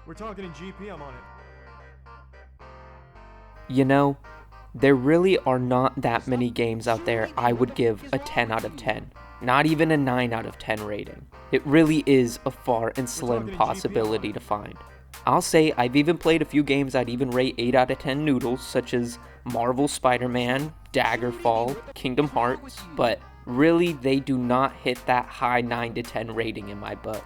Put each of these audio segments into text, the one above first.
We're talking in GP, I'm on it. You know, there really are not that many games out there I would give a 10 out of 10. Not even a 9 out of 10 rating. It really is a far and slim possibility to find. I'll say I've even played a few games I'd even rate 8 out of 10 noodles, such as Marvel Spider-Man, Daggerfall, Kingdom Hearts, but really they do not hit that high 9 to 10 rating in my book.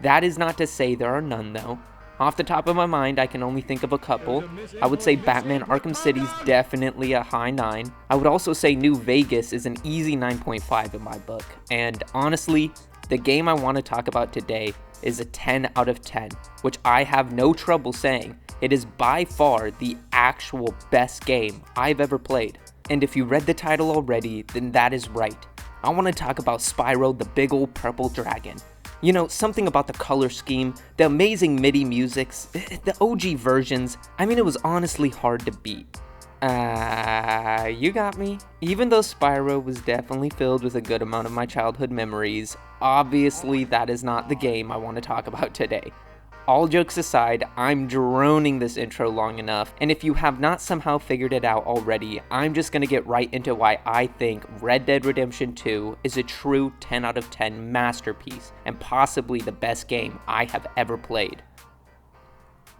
That is not to say there are none though. Off the top of my mind, I can only think of a couple. I would say Batman Arkham City's definitely a high 9. I would also say New Vegas is an easy 9.5 in my book. And honestly, the game I want to talk about today is a 10 out of 10, which I have no trouble saying. It is by far the actual best game I've ever played. And if you read the title already, then that is right. I want to talk about Spyro the Big Ol' Purple Dragon. You know, something about the color scheme, the amazing MIDI musics, the OG versions, I mean, it was honestly hard to beat. You got me. Even though Spyro was definitely filled with a good amount of my childhood memories, obviously that is not the game I want to talk about today. All jokes aside, I'm droning this intro long enough, and if you have not somehow figured it out already, I'm just gonna get right into why I think Red Dead Redemption 2 is a true 10 out of 10 masterpiece, and possibly the best game I have ever played.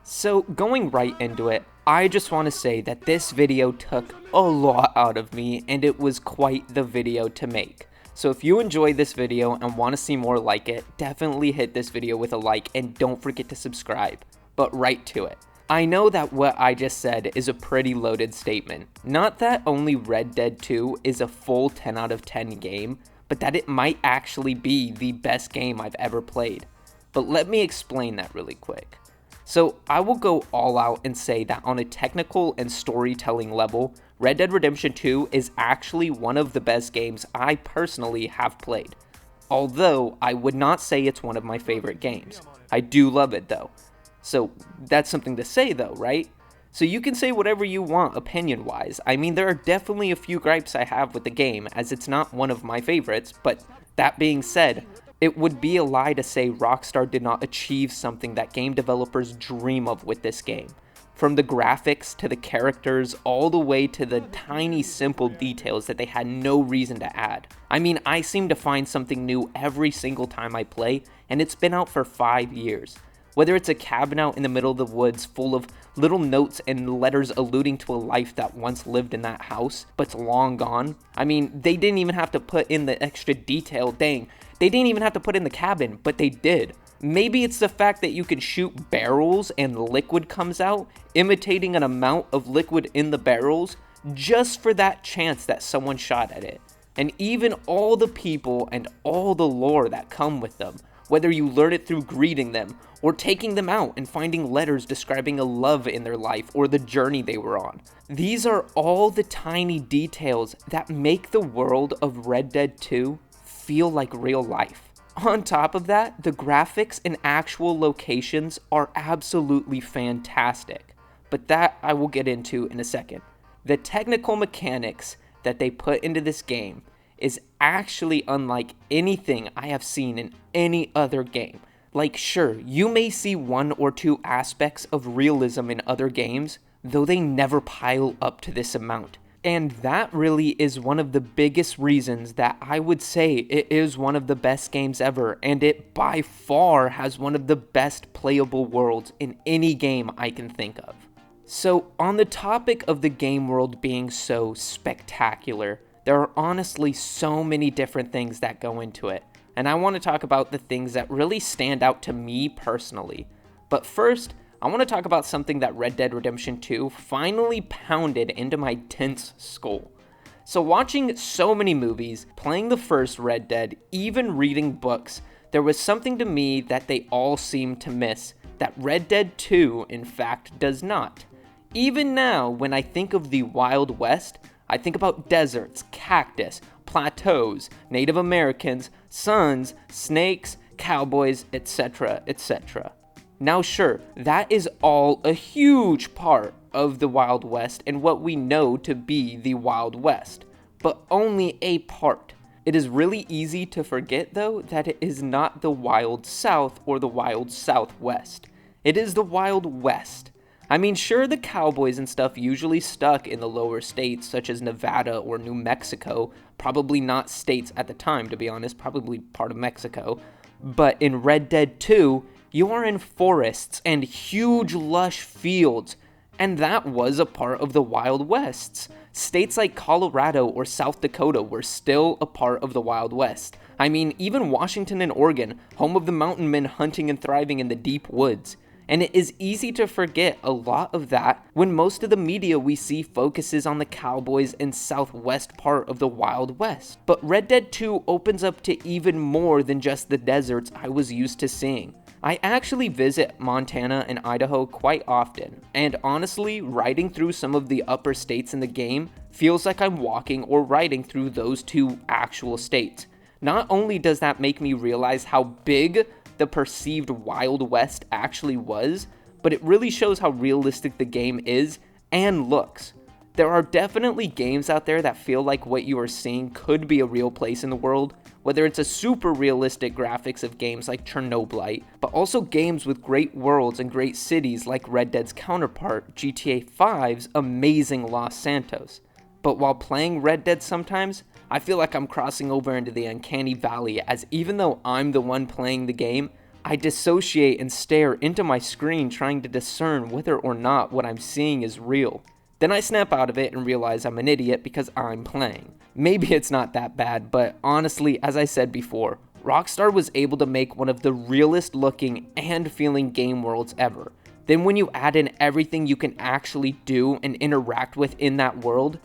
So going right into it, I just want to say that this video took a lot out of me, and it was quite the video to make. So if you enjoyed this video and want to see more like it, definitely hit this video with a like and don't forget to subscribe. But right to it. I know that what I just said is a pretty loaded statement. Not that only Red Dead 2 is a full 10 out of 10 game, but that it might actually be the best game I've ever played. But let me explain that really quick. So I will go all out and say that on a technical and storytelling level, Red Dead Redemption 2 is actually one of the best games I personally have played. Although I would not say it's one of my favorite games. I do love it though. So that's something to say though, right? So you can say whatever you want opinion-wise. I mean, there are definitely a few gripes I have with the game as it's not one of my favorites, but that being said, it would be a lie to say Rockstar did not achieve something that game developers dream of with this game. From the graphics to the characters, all the way to the tiny simple details that they had no reason to add. I mean, I seem to find something new every single time I play, and it's been out for 5 years. Whether it's a cabin out in the middle of the woods full of little notes and letters alluding to a life that once lived in that house, but's long gone. I mean, they didn't even have to put in the extra detail, dang. They didn't even have to put in the cabin, but they did. Maybe it's the fact that you can shoot barrels and liquid comes out, imitating an amount of liquid in the barrels, just for that chance that someone shot at it. And even all the people and all the lore that come with them, whether you learn it through greeting them, or taking them out and finding letters describing a love in their life or the journey they were on. These are all the tiny details that make the world of Red Dead 2 feel like real life. On top of that, the graphics and actual locations are absolutely fantastic, but that I will get into in a second. The technical mechanics that they put into this game is actually unlike anything I have seen in any other game. Like, sure, you may see one or two aspects of realism in other games, though they never pile up to this amount. And that really is one of the biggest reasons that I would say it is one of the best games ever, and it by far has one of the best playable worlds in any game I can think of. So, on the topic of the game world being so spectacular, there are honestly so many different things that go into it, and I want to talk about the things that really stand out to me personally. But first, I want to talk about something that Red Dead Redemption 2 finally pounded into my tense skull. So watching so many movies, playing the first Red Dead, even reading books, there was something to me that they all seemed to miss, that Red Dead 2 in fact does not. Even now, when I think of the Wild West, I think about deserts, cactus, plateaus, Native Americans, suns, snakes, cowboys, etc., etc. Now sure, that is all a huge part of the Wild West and what we know to be the Wild West, but only a part. It is really easy to forget though that it is not the Wild South or the Wild Southwest. It is the Wild West. I mean, sure, the cowboys and stuff usually stuck in the lower states, such as Nevada or New Mexico. Probably not states at the time, to be honest, probably part of Mexico. But in Red Dead 2, you are in forests and huge lush fields, and that was a part of the Wild Wests. States like Colorado or South Dakota were still a part of the Wild West. I mean, even Washington and Oregon, home of the mountain men hunting and thriving in the deep woods. And it is easy to forget a lot of that when most of the media we see focuses on the cowboys and southwest part of the Wild West. But Red Dead 2 opens up to even more than just the deserts I was used to seeing. I actually visit Montana and Idaho quite often, and honestly, riding through some of the upper states in the game feels like I'm walking or riding through those two actual states. Not only does that make me realize how big the perceived Wild West actually was, but it really shows how realistic the game is and looks. There are definitely games out there that feel like what you are seeing could be a real place in the world, whether it's a super realistic graphics of games like Chernobylite, but also games with great worlds and great cities like Red Dead's counterpart, GTA 5's amazing Los Santos. But while playing Red Dead sometimes, I feel like I'm crossing over into the uncanny valley, as even though I'm the one playing the game, I dissociate and stare into my screen trying to discern whether or not what I'm seeing is real. Then I snap out of it and realize I'm an idiot because I'm playing. Maybe it's not that bad, but honestly, as I said before, Rockstar was able to make one of the realest looking and feeling game worlds ever. Then when you add in everything you can actually do and interact with in that world,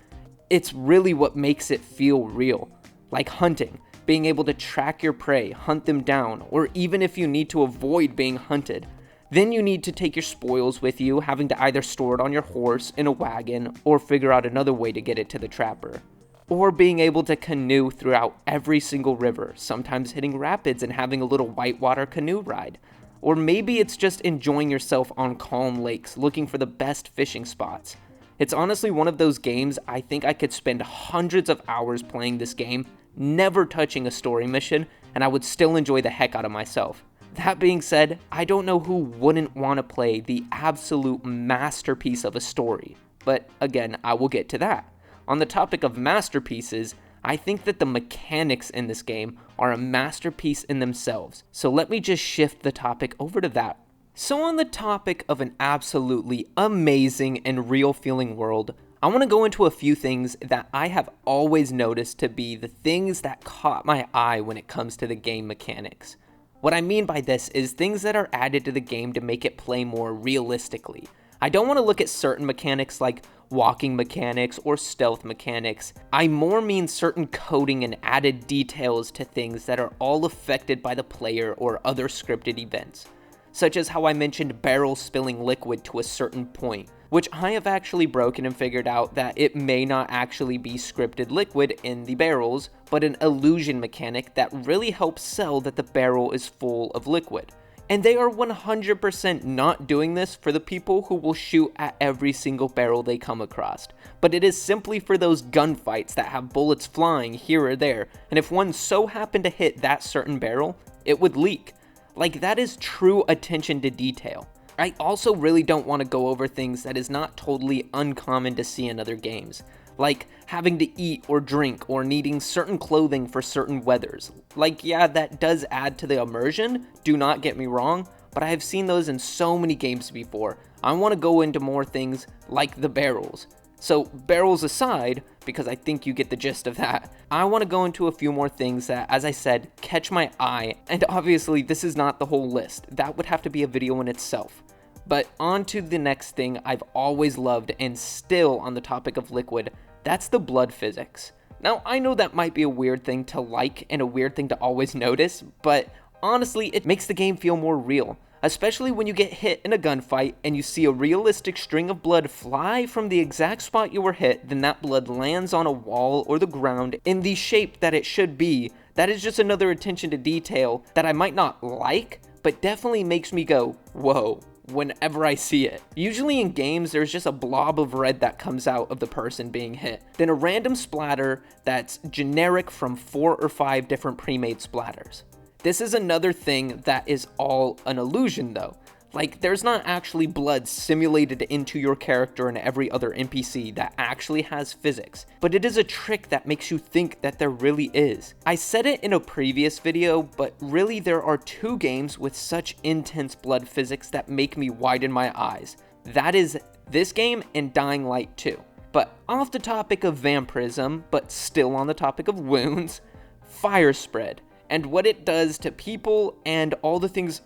it's really what makes it feel real. Like hunting, being able to track your prey, hunt them down, or even if you need to avoid being hunted. Then you need to take your spoils with you, having to either store it on your horse, in a wagon, or figure out another way to get it to the trapper. Or being able to canoe throughout every single river, sometimes hitting rapids and having a little whitewater canoe ride. Or maybe it's just enjoying yourself on calm lakes, looking for the best fishing spots. It's honestly one of those games I think I could spend hundreds of hours playing this game, never touching a story mission, and I would still enjoy the heck out of myself. That being said, I don't know who wouldn't want to play the absolute masterpiece of a story, but again, I will get to that. On the topic of masterpieces, I think that the mechanics in this game are a masterpiece in themselves, so let me just shift the topic over to that. So on the topic of an absolutely amazing and real feeling world, I want to go into a few things that I have always noticed to be the things that caught my eye when it comes to the game mechanics. What I mean by this is things that are added to the game to make it play more realistically. I don't want to look at certain mechanics like walking mechanics or stealth mechanics. I more mean certain coding and added details to things that are all affected by the player or other scripted events. Such as how I mentioned barrels spilling liquid to a certain point, which I have actually broken and figured out that it may not actually be scripted liquid in the barrels, but an illusion mechanic that really helps sell that the barrel is full of liquid. And they are 100% not doing this for the people who will shoot at every single barrel they come across, but it is simply for those gunfights that have bullets flying here or there, and if one so happened to hit that certain barrel, it would leak. Like, that is true attention to detail. I also really don't want to go over things that is not totally uncommon to see in other games, like having to eat or drink or needing certain clothing for certain weathers. Like, yeah, that does add to the immersion, do not get me wrong, but I have seen those in so many games before. I want to go into more things like the barrels. So barrels aside, because I think you get the gist of that, I want to go into a few more things that, as I said, catch my eye, and obviously this is not the whole list. That would have to be a video in itself. But on to the next thing I've always loved, and still on the topic of liquid, that's the blood physics. Now, I know that might be a weird thing to like and a weird thing to always notice, but honestly, it makes the game feel more real. Especially when you get hit in a gunfight and you see a realistic string of blood fly from the exact spot you were hit, then that blood lands on a wall or the ground in the shape that it should be. That is just another attention to detail that I might not like, but definitely makes me go, whoa, whenever I see it. Usually in games, there's just a blob of red that comes out of the person being hit, then a random splatter that's generic from 4 or 5 different pre-made splatters. This is another thing that is all an illusion though. Like, there's not actually blood simulated into your character and every other NPC that actually has physics, but it is a trick that makes you think that there really is. I said it in a previous video, but really there are 2 games with such intense blood physics that make me widen my eyes. That is this game and Dying Light 2. But off the topic of vampirism, but still on the topic of wounds, fire spread, and what it does to people and all the things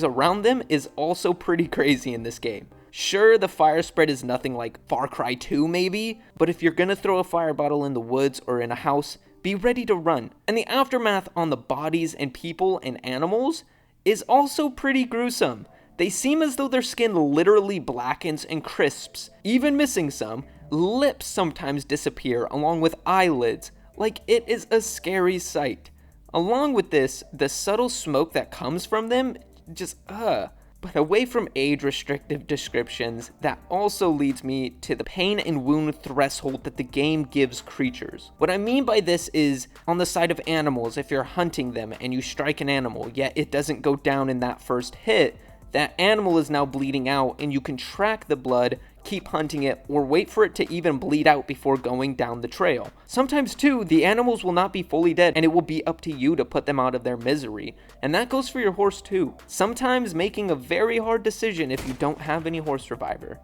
around them is also pretty crazy in this game. Sure, the fire spread is nothing like Far Cry 2 maybe, but if you're gonna throw a fire bottle in the woods or in a house, be ready to run. And the aftermath on the bodies and people and animals is also pretty gruesome. They seem as though their skin literally blackens and crisps, even missing some. Lips sometimes disappear along with eyelids. Like, it is a scary sight. Along with this, the subtle smoke that comes from them, But away from age-restrictive descriptions, that also leads me to the pain and wound threshold that the game gives creatures. What I mean by this is, on the side of animals, if you're hunting them and you strike an animal, yet it doesn't go down in that first hit, that animal is now bleeding out and you can track the blood, keep hunting it, or wait for it to even bleed out before going down the trail. Sometimes too, the animals will not be fully dead and it will be up to you to put them out of their misery. And that goes for your horse too. Sometimes making a very hard decision if you don't have any horse reviver.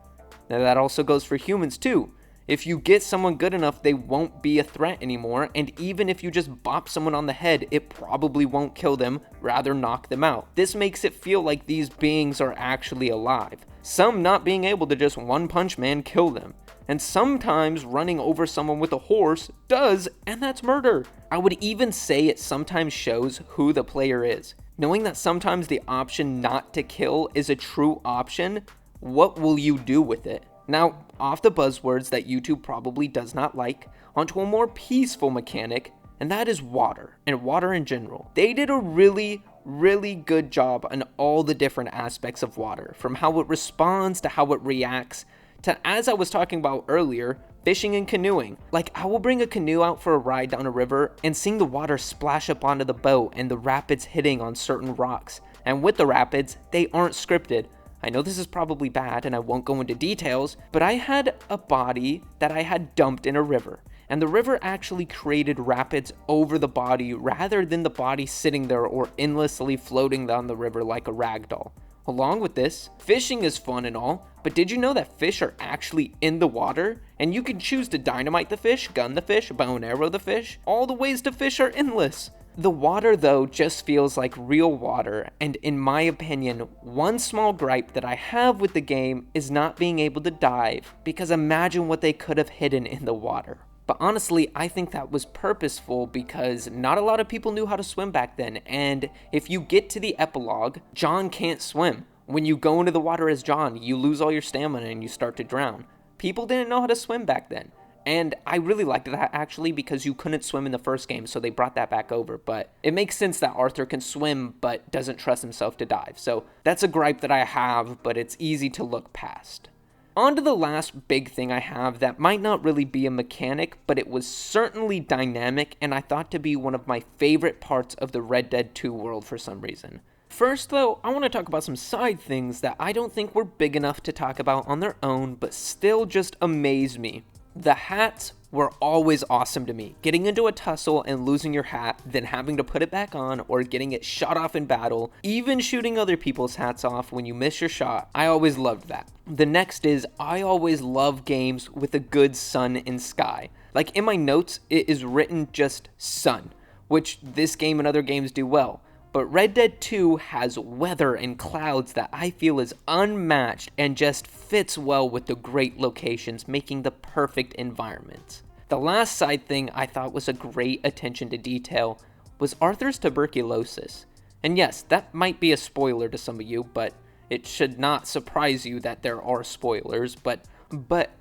Now that also goes for humans too. If you get someone good enough, they won't be a threat anymore, and even if you just bop someone on the head, it probably won't kill them, rather knock them out. This makes it feel like these beings are actually alive. Some not being able to just one-punch man kill them. And sometimes running over someone with a horse does, and that's murder. I would even say it sometimes shows who the player is. Knowing that sometimes the option not to kill is a true option, what will you do with it? Now, off the buzzwords that YouTube probably does not like, onto a more peaceful mechanic, and that is water, and water in general. They did a really good job on all the different aspects of water, from how it responds to how it reacts, to, as I was talking about earlier, fishing and canoeing. Like, I will bring a canoe out for a ride down a river, and seeing the water splash up onto the boat and the rapids hitting on certain rocks. And with the rapids, they aren't scripted. I know this is probably bad and I won't go into details, but I had a body that I had dumped in a river, and the river actually created rapids over the body rather than the body sitting there or endlessly floating down the river like a rag doll. Along with this, fishing is fun and all, but did you know that fish are actually in the water? And you can choose to dynamite the fish, gun the fish, bow and arrow the fish. All the ways to fish are endless. The water though just feels like real water, and in my opinion, one small gripe that I have with the game is not being able to dive, because imagine what they could have hidden in the water. But honestly, I think that was purposeful because not a lot of people knew how to swim back then, and if you get to the epilogue, John can't swim. When you go into the water as John, you lose all your stamina and you start to drown. People didn't know how to swim back then. And I really liked that actually because you couldn't swim in the first game, so they brought that back over. But it makes sense that Arthur can swim but doesn't trust himself to dive. So that's a gripe that I have, but it's easy to look past. On to the last big thing I have that might not really be a mechanic, but it was certainly dynamic and I thought to be one of my favorite parts of the Red Dead 2 world for some reason. First though, I want to talk about some side things that I don't think were big enough to talk about on their own, but still just amaze me. The hats were always awesome to me. Getting into a tussle and losing your hat, then having to put it back on, or getting it shot off in battle, even shooting other people's hats off when you miss your shot, I always loved that. The next is, I always love games with a good sun and sky. Like in my notes, it is written just sun, which this game and other games do well. But Red Dead 2 has weather and clouds that I feel is unmatched and just fits well with the great locations, making the perfect environment. The last side thing I thought was a great attention to detail was Arthur's tuberculosis. And yes, that might be a spoiler to some of you, but it should not surprise you that there are spoilers, but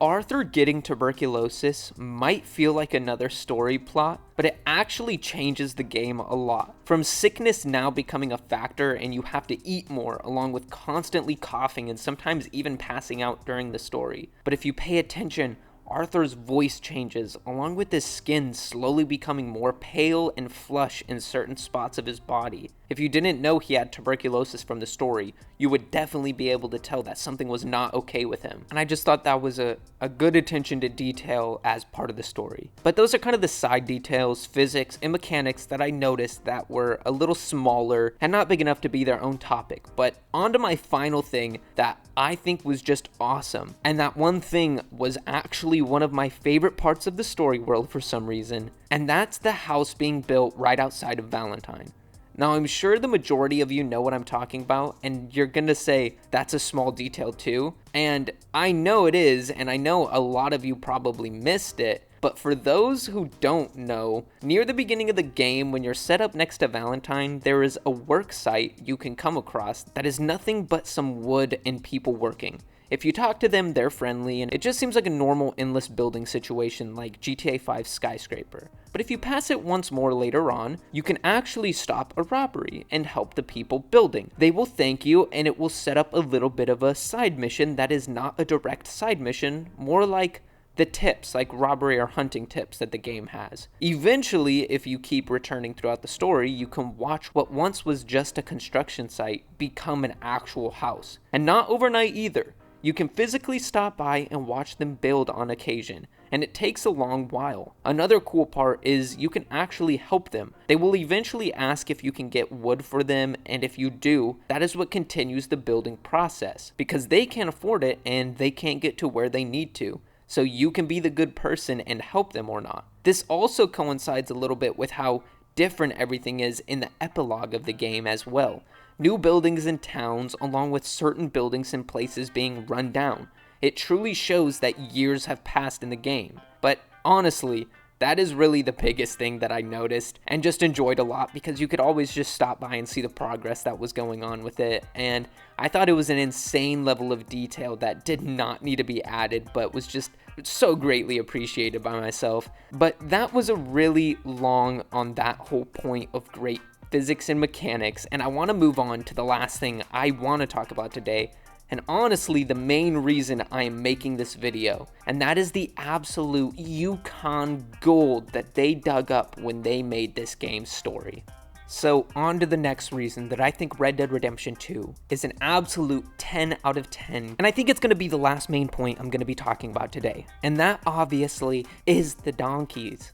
Arthur getting tuberculosis might feel like another story plot, but it actually changes the game a lot. From sickness now becoming a factor and you have to eat more, along with constantly coughing and sometimes even passing out during the story. But if you pay attention, Arthur's voice changes, along with his skin slowly becoming more pale and flush in certain spots of his body. If you didn't know he had tuberculosis from the story, you would definitely be able to tell that something was not okay with him. And I just thought that was a good attention to detail as part of the story. But those are kind of the side details, physics, and mechanics that I noticed that were a little smaller and not big enough to be their own topic. But on to my final thing that I think was just awesome. And that one thing was actually one of my favorite parts of the story world for some reason. And that's the house being built right outside of Valentine. Now, I'm sure the majority of you know what I'm talking about, and you're gonna say that's a small detail too. And I know it is, and I know a lot of you probably missed it. But for those who don't know, near the beginning of the game, when you're set up next to Valentine, there is a work site you can come across that is nothing but some wood and people working. If you talk to them, they're friendly, and it just seems like a normal endless building situation like GTA 5 Skyscraper. But if you pass it once more later on, you can actually stop a robbery and help the people building. They will thank you, and it will set up a little bit of a side mission that is not a direct side mission, more like the tips, like robbery or hunting tips that the game has. Eventually, if you keep returning throughout the story, you can watch what once was just a construction site become an actual house. And not overnight either. You can physically stop by and watch them build on occasion, and it takes a long while. Another cool part is you can actually help them. They will eventually ask if you can get wood for them, and if you do, that is what continues the building process, because they can't afford it and they can't get to where they need to. So you can be the good person and help them or not. This also coincides a little bit with how different everything is in the epilogue of the game as well. New buildings and towns, along with certain buildings and places being run down. It truly shows that years have passed in the game. But honestly, that is really the biggest thing that I noticed and just enjoyed a lot, because you could always just stop by and see the progress that was going on with it. And I thought it was an insane level of detail that did not need to be added, but was just so greatly appreciated by myself. But that was a really long on that whole point of great physics and mechanics, and I want to move on to the last thing I want to talk about today, and honestly the main reason I am making this video, and that is the absolute Yukon gold that they dug up when they made this game's story. So on to the next reason that I think Red Dead Redemption 2 is an absolute 10 out of 10, and I think it's going to be the last main point I'm going to be talking about today, and that obviously is the donkeys.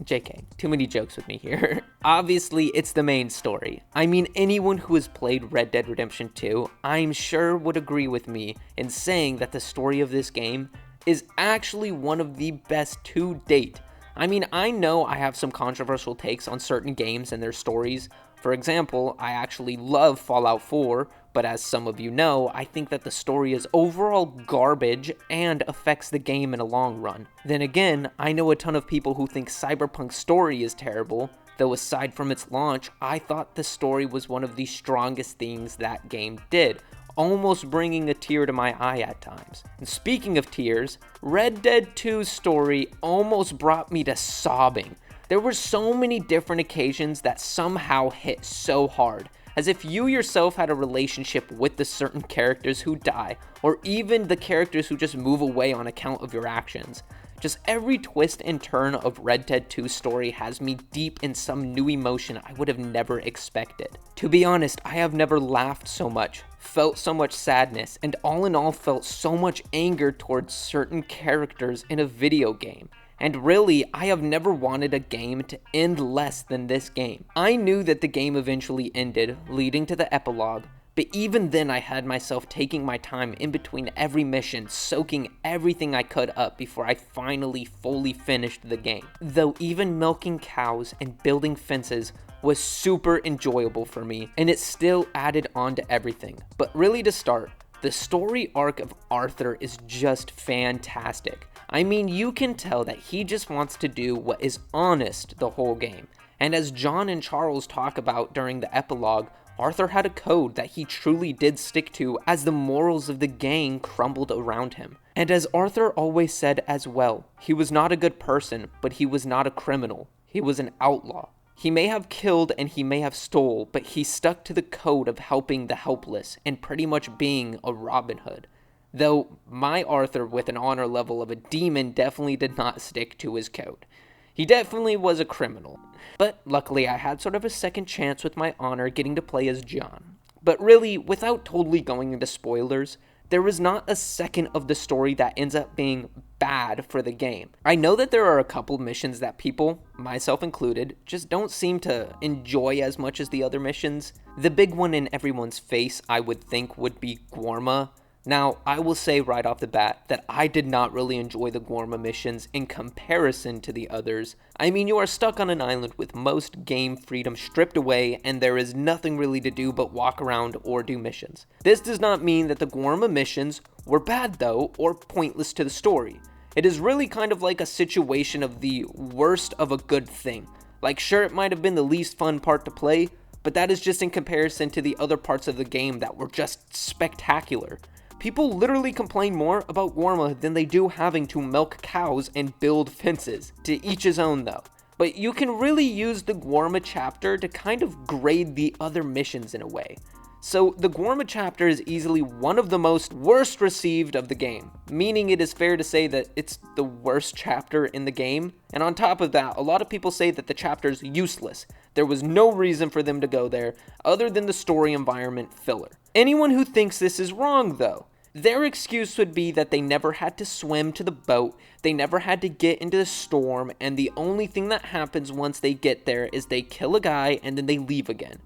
JK, too many jokes with me here. Obviously, it's the main story. I mean, anyone who has played Red Dead Redemption 2, I'm sure would agree with me in saying that the story of this game is actually one of the best to date. I mean, I know I have some controversial takes on certain games and their stories. For example, I actually love Fallout 4, but as some of you know, I think that the story is overall garbage and affects the game in a long run. Then again, I know a ton of people who think Cyberpunk's story is terrible, though aside from its launch, I thought the story was one of the strongest things that game did, almost bringing a tear to my eye at times. And speaking of tears, Red Dead 2's story almost brought me to sobbing. There were so many different occasions that somehow hit so hard, as if you yourself had a relationship with the certain characters who die, or even the characters who just move away on account of your actions. Just every twist and turn of Red Dead 2's story has me deep in some new emotion I would have never expected. To be honest, I have never laughed so much, felt so much sadness, and all in all felt so much anger towards certain characters in a video game. And really, I have never wanted a game to end less than this game. I knew that the game eventually ended, leading to the epilogue, but even then I had myself taking my time in between every mission, soaking everything I could up before I finally fully finished the game. Though even milking cows and building fences was super enjoyable for me, and it still added on to everything. But really to start, the story arc of Arthur is just fantastic. I mean, you can tell that he just wants to do what is honest the whole game. And as John and Charles talk about during the epilogue, Arthur had a code that he truly did stick to as the morals of the gang crumbled around him. And as Arthur always said as well, he was not a good person, but he was not a criminal. He was an outlaw. He may have killed and he may have stole, but he stuck to the code of helping the helpless and pretty much being a Robin Hood. Though my Arthur with an honor level of a demon definitely did not stick to his code. He definitely was a criminal. But luckily I had sort of a second chance with my honor getting to play as John. But really, without totally going into spoilers, there is not a second of the story that ends up being bad for the game. I know that there are a couple missions that people, myself included, just don't seem to enjoy as much as the other missions. The big one in everyone's face, I would think, would be Gorma. Now, I will say right off the bat that I did not really enjoy the Gorma missions in comparison to the others. I mean, you are stuck on an island with most game freedom stripped away, and there is nothing really to do but walk around or do missions. This does not mean that the Gorma missions were bad though, or pointless to the story. It is really kind of like a situation of the worst of a good thing. Like, sure, it might have been the least fun part to play, but that is just in comparison to the other parts of the game that were just spectacular. People literally complain more about Gorma than they do having to milk cows and build fences. To each his own though. But you can really use the Gorma chapter to kind of grade the other missions in a way. So the Gorma chapter is easily one of the most worst received of the game, meaning it is fair to say that it's the worst chapter in the game. And on top of that, a lot of people say that the chapter is useless. There was no reason for them to go there other than the story environment filler. Anyone who thinks this is wrong though, their excuse would be that they never had to swim to the boat, they never had to get into the storm, and the only thing that happens once they get there is they kill a guy and then they leave again.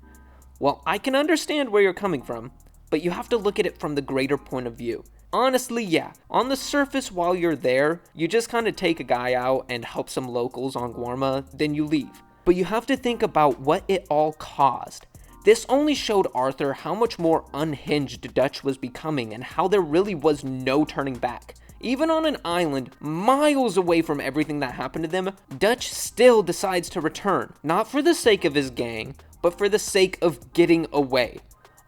Well, I can understand where you're coming from, but you have to look at it from the greater point of view. Honestly, yeah, on the surface while you're there, you just kind of take a guy out and help some locals on Gorma, then you leave. But you have to think about what it all caused. This only showed Arthur how much more unhinged Dutch was becoming and how there really was no turning back. Even on an island miles away from everything that happened to them, Dutch still decides to return, not for the sake of his gang, but for the sake of getting away.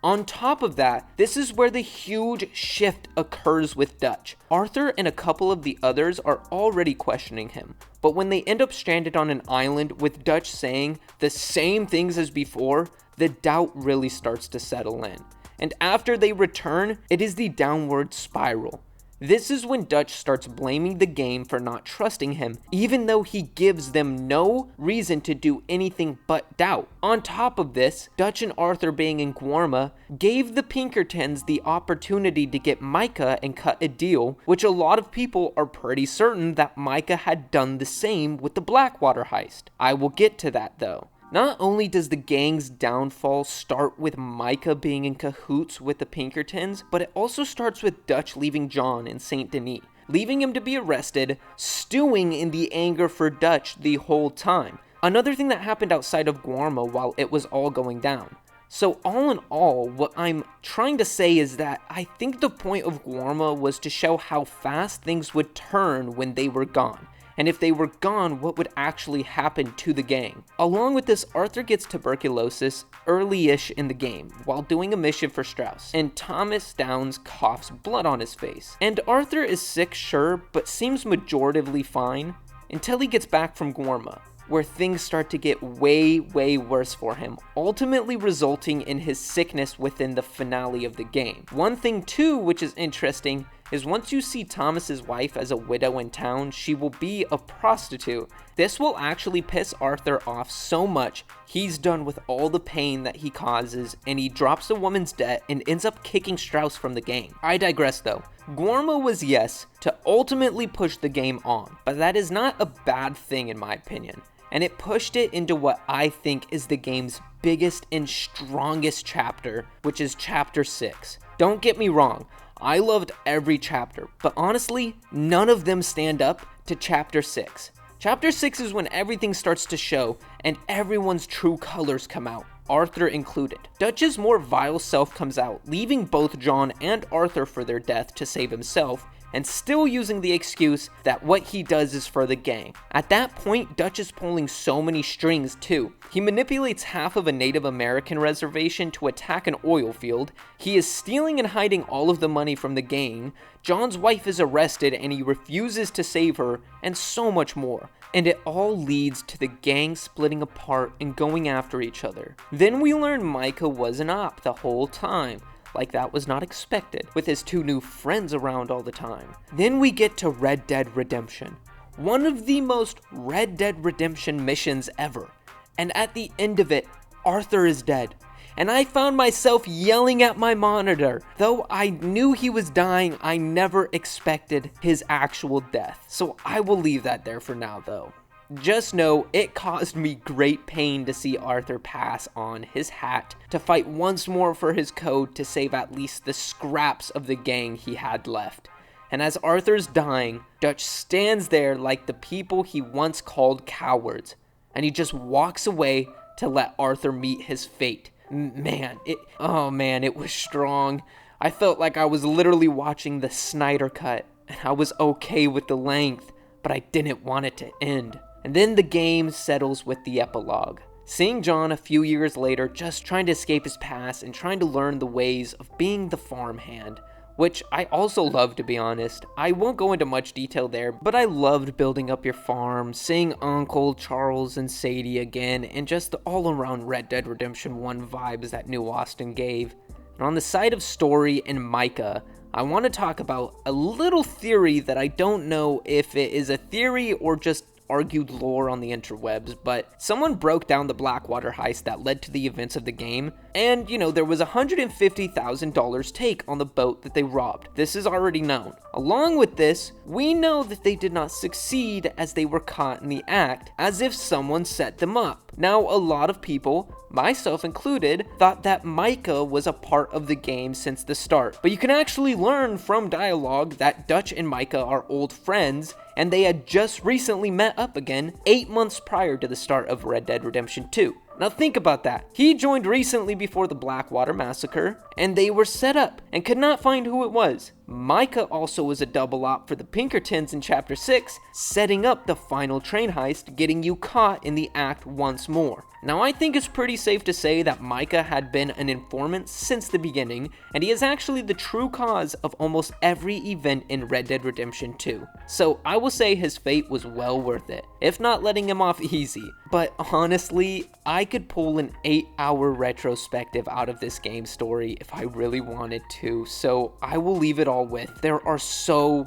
On top of that, this is where the huge shift occurs with Dutch. Arthur and a couple of the others are already questioning him, but when they end up stranded on an island with Dutch saying the same things as before, the doubt really starts to settle in. And after they return, it is the downward spiral. This is when Dutch starts blaming the game for not trusting him, even though he gives them no reason to do anything but doubt. On top of this, Dutch and Arthur being in Gorma gave the Pinkertons the opportunity to get Micah and cut a deal, which a lot of people are pretty certain that Micah had done the same with the Blackwater heist. I will get to that though. Not only does the gang's downfall start with Micah being in cahoots with the Pinkertons, but it also starts with Dutch leaving John in Saint Denis, leaving him to be arrested, stewing in the anger for Dutch the whole time. Another thing that happened outside of Gorma while it was all going down. So all in all, what I'm trying to say is that I think the point of Gorma was to show how fast things would turn when they were gone. And if they were gone, what would actually happen to the gang. Along with this, Arthur gets tuberculosis early-ish in the game while doing a mission for Strauss, and Thomas Downs coughs blood on his face. And Arthur is sick, sure, but seems majoritively fine until he gets back from Gorma, where things start to get way worse for him, ultimately resulting in his sickness within the finale of the game. One thing too, which is interesting, is once you see Thomas's wife as a widow in town, she will be a prostitute. This will actually piss Arthur off so much, he's done with all the pain that he causes, and he drops the woman's debt and ends up kicking Strauss from the game. I digress though. Gorma was yes, to ultimately push the game on, but that is not a bad thing in my opinion. And it pushed it into what I think is the game's biggest and strongest chapter, which is Chapter 6. Don't get me wrong, I loved every chapter, but honestly, none of them stand up to Chapter 6. Chapter 6 is when everything starts to show, and everyone's true colors come out, Arthur included. Dutch's more vile self comes out, leaving both John and Arthur for their death to save himself, and still using the excuse that what he does is for the gang. At that point, Dutch is pulling so many strings too. He manipulates half of a Native American reservation to attack an oil field, he is stealing and hiding all of the money from the gang, John's wife is arrested and he refuses to save her, and so much more. And it all leads to the gang splitting apart and going after each other. Then we learn Micah was an op the whole time. Like that was not expected, with his two new friends around all the time. Then we get to Red Dead Redemption. One of the most Red Dead Redemption missions ever. And at the end of it, Arthur is dead. And I found myself yelling at my monitor. Though I knew he was dying, I never expected his actual death. So I will leave that there for now though. Just know it caused me great pain to see Arthur pass on his hat to fight once more for his code to save at least the scraps of the gang he had left. And as Arthur's dying, Dutch stands there like the people he once called cowards, and he just walks away to let Arthur meet his fate. Man, it was strong. I felt like I was literally watching the Snyder Cut, and I was okay with the length, but I didn't want it to end. And then the game settles with the epilogue. Seeing John a few years later just trying to escape his past and trying to learn the ways of being the farmhand, which I also love, to be honest. I won't go into much detail there, but I loved building up your farm, seeing Uncle, Charles, and Sadie again, and just the all-around Red Dead Redemption 1 vibes that New Austin gave. And on the side of story and Micah, I want to talk about a little theory that I don't know if it is a theory or just argued lore on the interwebs, but someone broke down the Blackwater heist that led to the events of the game, and there was $150,000 take on the boat that they robbed. This is already known. Along with this, we know that they did not succeed as they were caught in the act, as if someone set them up. Now, a lot of people, myself included, thought that Micah was a part of the game since the start, but you can actually learn from dialogue that Dutch and Micah are old friends, and they had just recently met up again 8 months prior to the start of Red Dead Redemption 2. Now think about that. He joined recently before the Blackwater massacre, and they were set up and could not find who it was. Micah also was a double op for the Pinkertons in Chapter 6, setting up the final train heist, getting you caught in the act once more. Now I think it's pretty safe to say that Micah had been an informant since the beginning, and he is actually the true cause of almost every event in Red Dead Redemption 2. So I will say his fate was well worth it, if not letting him off easy. But honestly, I could pull an 8-hour retrospective out of this game story if I really wanted to, so I will leave it all with, there are so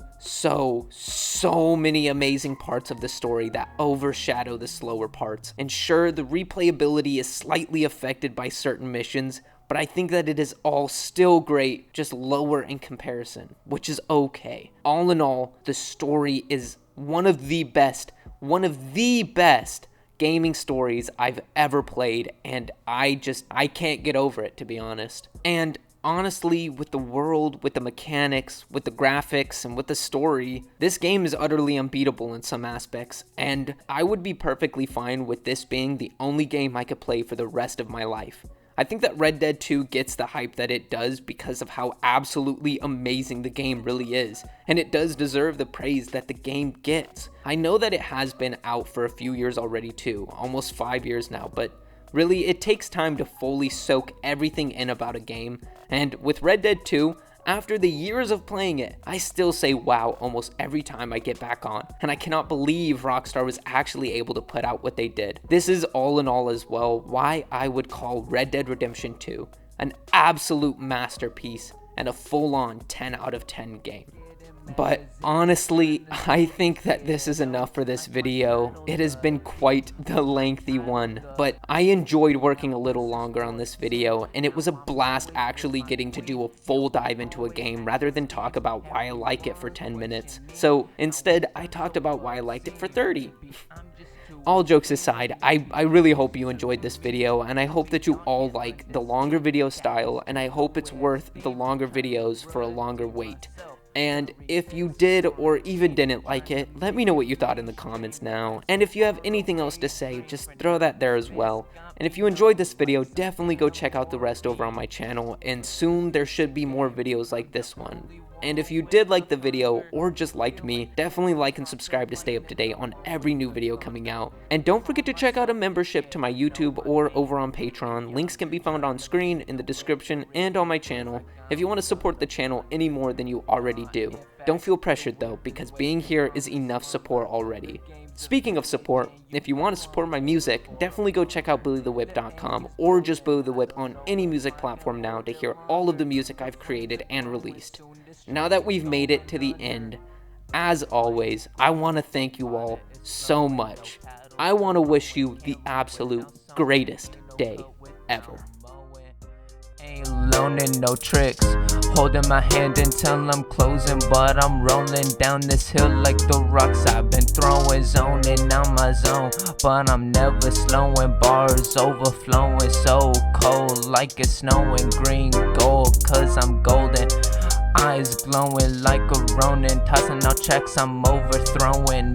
many amazing parts of the story that overshadow the slower parts. And sure, the replayability is slightly affected by certain missions, but I think that it is all still great, just lower in comparison, which is okay. All in all, the story is one of the best gaming stories I've ever played, and I can't get over it, to be honest. And honestly, with the world, with the mechanics, with the graphics, and with the story, this game is utterly unbeatable in some aspects, and I would be perfectly fine with this being the only game I could play for the rest of my life. I think that Red Dead 2 gets the hype that it does because of how absolutely amazing the game really is, and it does deserve the praise that the game gets. I know that it has been out for a few years already too, almost 5 years now, but really, it takes time to fully soak everything in about a game, and with Red Dead 2, after the years of playing it, I still say wow almost every time I get back on, and I cannot believe Rockstar was actually able to put out what they did. This is all in all as well why I would call Red Dead Redemption 2 an absolute masterpiece and a full-on 10 out of 10 game. But honestly, I think that this is enough for this video. It has been quite the lengthy one, but I enjoyed working a little longer on this video, and it was a blast actually getting to do a full dive into a game rather than talk about why I like it for 10 minutes. So instead, I talked about why I liked it for 30. All jokes aside, I really hope you enjoyed this video, and I hope that you all like the longer video style, and I hope it's worth the longer videos for a longer wait. And if you did or even didn't like it, let me know what you thought in the comments now. And if you have anything else to say, just throw that there as well. And if you enjoyed this video, definitely go check out the rest over on my channel, and soon there should be more videos like this one. And if you did like the video or just liked me, definitely like and subscribe to stay up to date on every new video coming out. And don't forget to check out a membership to my YouTube or over on Patreon. Links can be found on screen, in the description, and on my channel if you want to support the channel any more than you already do. Don't feel pressured though, because being here is enough support already. Speaking of support, if you want to support my music, definitely go check out BillyTheWhip.com or just Billy the Whip on any music platform now to hear all of the music I've created and released. Now that we've made it to the end, as always, I want to thank you all so much. I want to wish you the absolute greatest day ever. Ain't loaning no tricks, holding my hand until I'm closing, but I'm rolling down this hill like the rocks I've been throwing, zoning out my zone, but I'm never slowing, bars overflowing, so cold like it's snowing, green gold cause I'm golden, eyes glowing like a Ronin, tossing out checks I'm overthrowing.